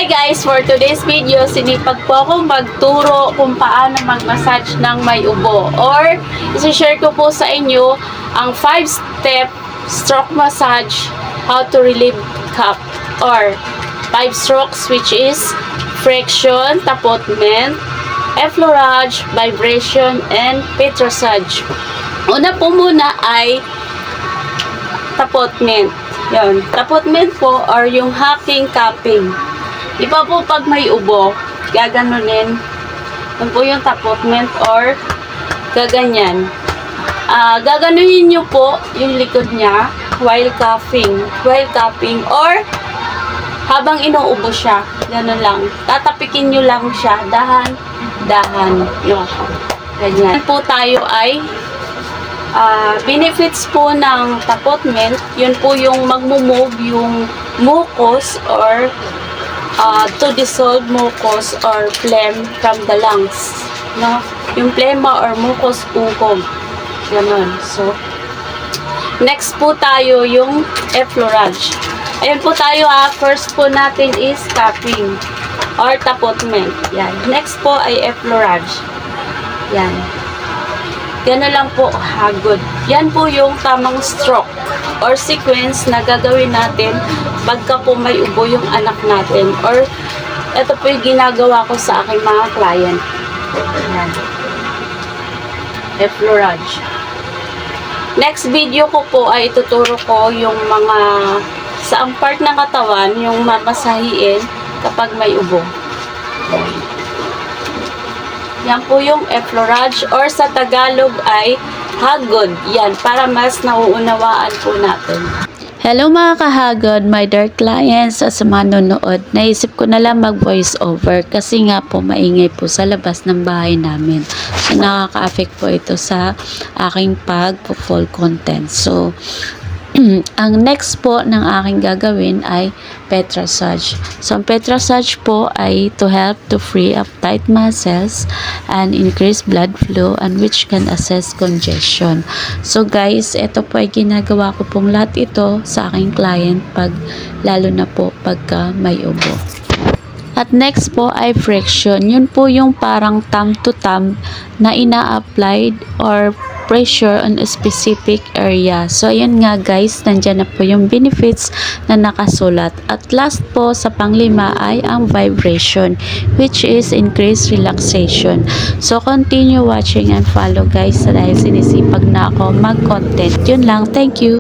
Hi guys! For today's video, sinipag po akong magturo kung paano mag-massage ng may ubo. Or, isi-share ko po sa inyo ang 5-step stroke massage, how to relieve cough. Or, 5 strokes which is friction, tapotment, effleurage, vibration, and petrissage. Una po muna ay tapotment. Yun. Tapotment po or yung hacking cupping. Iba po pag may ubo, gaganunin. Yun po yung tapotment or gaganyan. Gaganunin nyo po yung likod niya while cupping. While cupping or habang inuubo siya. Ganun lang. Tatapikin nyo lang siya. Dahan, dahan. Yun. Ganyan. Po tayo ay benefits po ng tapotment, yun po yung magmumove yung mucus or to dissolve mucus or phlegm from the lungs. No? Yung phlegma or mucus uhog. Ganun. So, next po tayo yung effleurage. Ayun po tayo First po natin is cupping or tapotment. Yan. Next po ay effleurage. Yan. Gano'n lang po, hagod. Yan po yung tamang stroke or sequence na gagawin natin pagka po may ubo yung anak natin. Or, ito po yung ginagawa ko sa aking mga client. Yan. Effleurage. Next video ko po ay ituturo ko yung mga saang part ng katawan yung mamasahiin kapag may ubo. Yan po yung effleurage or sa Tagalog ay hagod. Yan, para mas nauunawaan po natin. Hello mga kahagod, my dear clients at sa mga nanonood. Naisip ko na lang mag voice over kasi nga po maingay po sa labas ng bahay namin. So nakaka-affect po ito sa aking pag-full content. So ang next po ng aking gagawin ay petrissage. So, ang petrissage po ay to help to free up tight muscles and increase blood flow and which can assess congestion. So, guys, ito po ay ginagawa ko pong lahat ito sa aking client lalo na po pagka may ubo. At next po ay friction. Yun po yung parang thumb to thumb na ina-applied or pressure on a specific area. So, ayan nga guys, nandyan na po yung benefits na nakasulat. At last po, sa panglima ay ang vibration, which is increased relaxation. So, continue watching and follow guys dahil sinisipag na ako mag-content. Yun lang. Thank you.